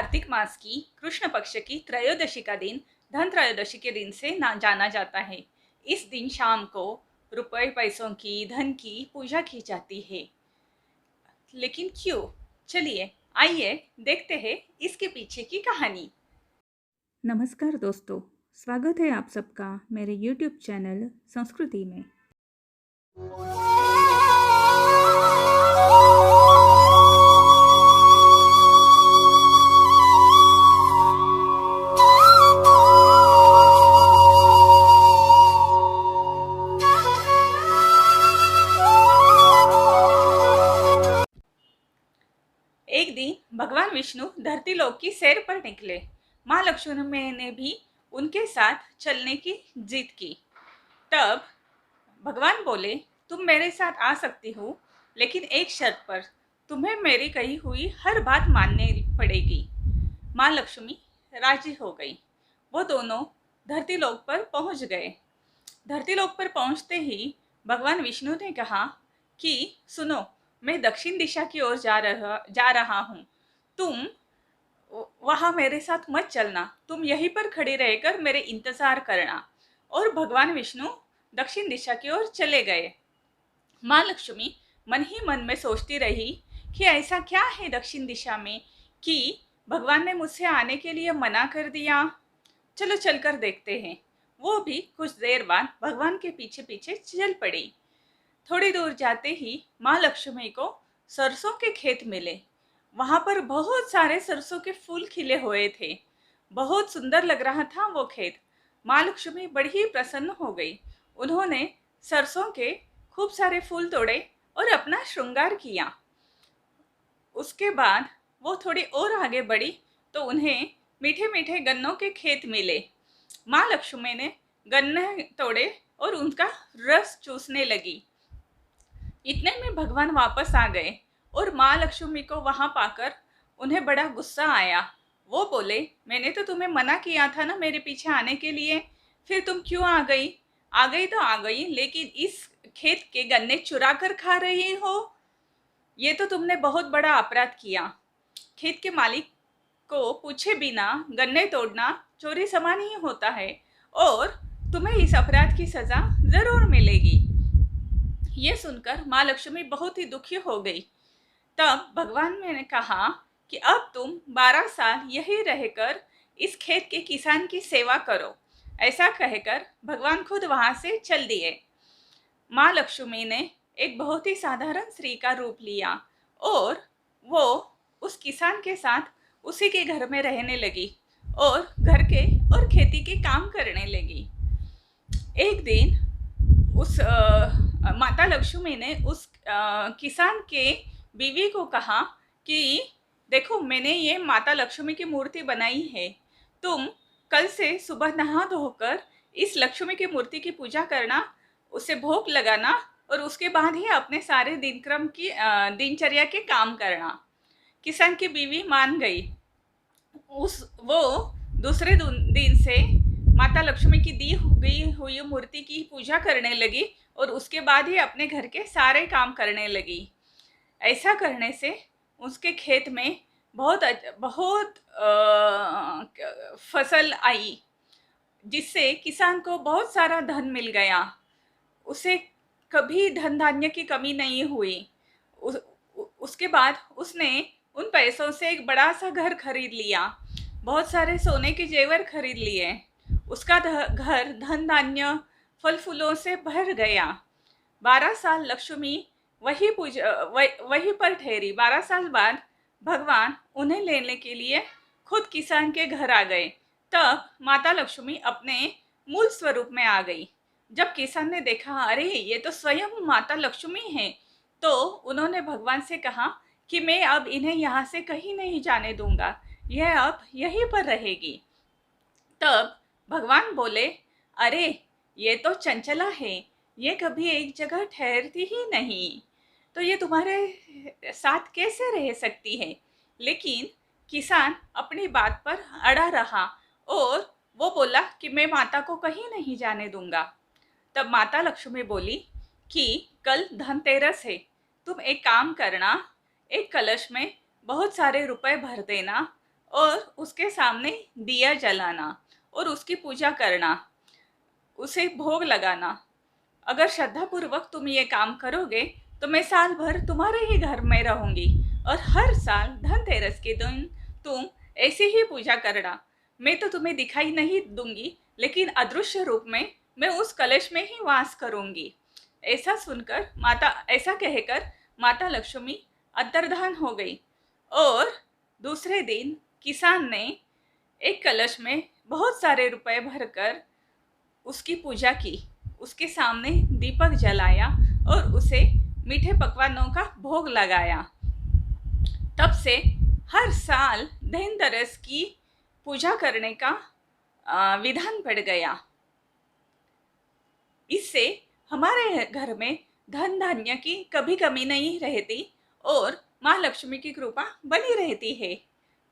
कार्तिक मास की कृष्ण पक्ष की त्रयोदशी का दिन धन त्रयोदशी के दिन से जाना जाता है। इस दिन शाम को रुपए पैसों की धन की पूजा की जाती है। लेकिन क्यों? चलिए आइए देखते हैं इसके पीछे की कहानी। नमस्कार दोस्तों, स्वागत है आप सबका मेरे YouTube चैनल संस्कृति में। एक दिन भगवान विष्णु धरती लोक की सैर पर निकले। माँ लक्ष्मी ने भी उनके साथ चलने की जिद की। तब भगवान बोले, तुम मेरे साथ आ सकती हो, लेकिन एक शर्त पर। तुम्हें मेरी कही हुई हर बात माननी पड़ेगी। माँ लक्ष्मी राजी हो गई। वो दोनों धरती लोक पर पहुंच गए। धरती लोक पर पहुंचते ही भगवान विष्णु ने कहा कि सुनो, मैं दक्षिण दिशा की ओर जा रहा हूँ। तुम वहां मेरे साथ मत चलना, तुम यहीं पर खड़े रहकर मेरे इंतजार करना। और भगवान विष्णु दक्षिण दिशा की ओर चले गए। माँ लक्ष्मी मन ही मन में सोचती रही कि ऐसा क्या है दक्षिण दिशा में कि भगवान ने मुझसे आने के लिए मना कर दिया। चलो चलकर देखते हैं। वो भी कुछ देर बाद भगवान के पीछे पीछे चल पड़ी। थोड़ी दूर जाते ही माँ लक्ष्मी को सरसों के खेत मिले। वहां पर बहुत सारे सरसों के फूल खिले हुए थे। बहुत सुंदर लग रहा था वो खेत। माँ लक्ष्मी बड़ी ही प्रसन्न हो गई। उन्होंने सरसों के खूब सारे फूल तोड़े और अपना श्रृंगार किया। उसके बाद वो थोड़ी और आगे बढ़ी तो उन्हें मीठे मीठे गन्नों के खेत मिले। माँ लक्ष्मी ने गन्ने तोड़े और उनका रस चूसने लगी। इतने में भगवान वापस आ गए और माँ लक्ष्मी को वहां पाकर उन्हें बड़ा गुस्सा आया। वो बोले, मैंने तो तुम्हें मना किया था ना मेरे पीछे आने के लिए, फिर तुम क्यों आ गई? आ गई तो आ गई, लेकिन इस खेत के गन्ने चुरा कर खा रही हो। ये तो तुमने बहुत बड़ा अपराध किया। खेत के मालिक को पूछे बिना गन्ने तोड़ना चोरी समान ही होता है और तुम्हें इस अपराध की सजा जरूर मिलेगी। ये सुनकर माँ लक्ष्मी बहुत ही दुखी हो गई। तब भगवान ने कहा कि अब तुम 12 साल यही रहकर इस खेत के किसान की सेवा करो। ऐसा कहकर भगवान खुद वहां से चल दिए। माँ लक्ष्मी ने एक बहुत ही साधारण स्त्री का रूप लिया और वो उस किसान के साथ उसी के घर में रहने लगी और घर के और खेती के काम करने लगी। एक दिन उस माता लक्ष्मी ने उस किसान के बीवी को कहा कि देखो, मैंने ये माता लक्ष्मी की मूर्ति बनाई है। तुम कल से सुबह नहा धोकर इस लक्ष्मी की मूर्ति की पूजा करना, उसे भोग लगाना और उसके बाद ही अपने सारे दिनक्रम की दिनचर्या के काम करना। किसान की बीवी मान गई। वो दूसरे दिन से माता लक्ष्मी की दी गई हुई मूर्ति की पूजा करने लगी और उसके बाद ही अपने घर के सारे काम करने लगी। ऐसा करने से उसके खेत में बहुत फसल आई, जिससे किसान को बहुत सारा धन मिल गया। उसे कभी धन धान्य की कमी नहीं हुई। उसके बाद उसने उन पैसों से एक बड़ा सा घर खरीद लिया, बहुत सारे सोने के जेवर खरीद लिए। उसका घर धन धान्य फल फूलों से भर गया। 12 साल लक्ष्मी वहीं पर ठहरी। 12 साल बाद भगवान उन्हें लेने के लिए खुद किसान के घर आ गए। तब माता लक्ष्मी अपने मूल स्वरूप में आ गई। जब किसान ने देखा, अरे ये तो स्वयं माता लक्ष्मी है, तो उन्होंने भगवान से कहा कि मैं अब इन्हें यहाँ से कहीं नहीं जाने दूंगा, यह अब यहीं पर रहेगी। तब भगवान बोले, अरे ये तो चंचला है, ये कभी एक जगह ठहरती ही नहीं, तो ये तुम्हारे साथ कैसे रह सकती है? लेकिन किसान अपनी बात पर अड़ा रहा और वो बोला कि मैं माता को कहीं नहीं जाने दूंगा। तब माता लक्ष्मी बोली कि कल धनतेरस है, तुम एक काम करना, एक कलश में बहुत सारे रुपए भर देना और उसके सामने दिया जलाना और उसकी पूजा करना, उसे भोग लगाना। अगर श्रद्धापूर्वक तुम ये काम करोगे तो मैं साल भर तुम्हारे ही घर में रहूंगी और हर साल धनतेरस के दिन तुम ऐसी ही पूजा करना। मैं तो तुम्हें दिखाई नहीं दूंगी, लेकिन अदृश्य रूप में मैं उस कलश में ही वास करूंगी। ऐसा कहकर माता लक्ष्मी अंतर्धान हो गई और दूसरे दिन किसान ने एक कलश में बहुत सारे रुपए भरकर उसकी पूजा की, उसके सामने दीपक जलाया और उसे मीठे पकवानों का भोग लगाया। तब से हर साल धनतेरस की पूजा करने का विधान पड़ गया। इससे हमारे घर में धन धान्य की कभी कमी नहीं रहती और माँ लक्ष्मी की कृपा बनी रहती है।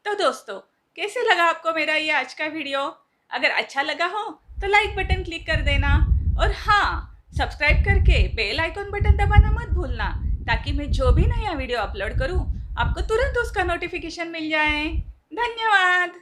तो दोस्तों, कैसे लगा आपको मेरा ये आज का वीडियो? अगर अच्छा लगा हो तो लाइक बटन क्लिक कर देना और हाँ, सब्सक्राइब करके बेल आइकॉन बटन दबाना मत भूलना, ताकि मैं जो भी नया वीडियो अपलोड करूँ आपको तुरंत उसका नोटिफिकेशन मिल जाए। धन्यवाद।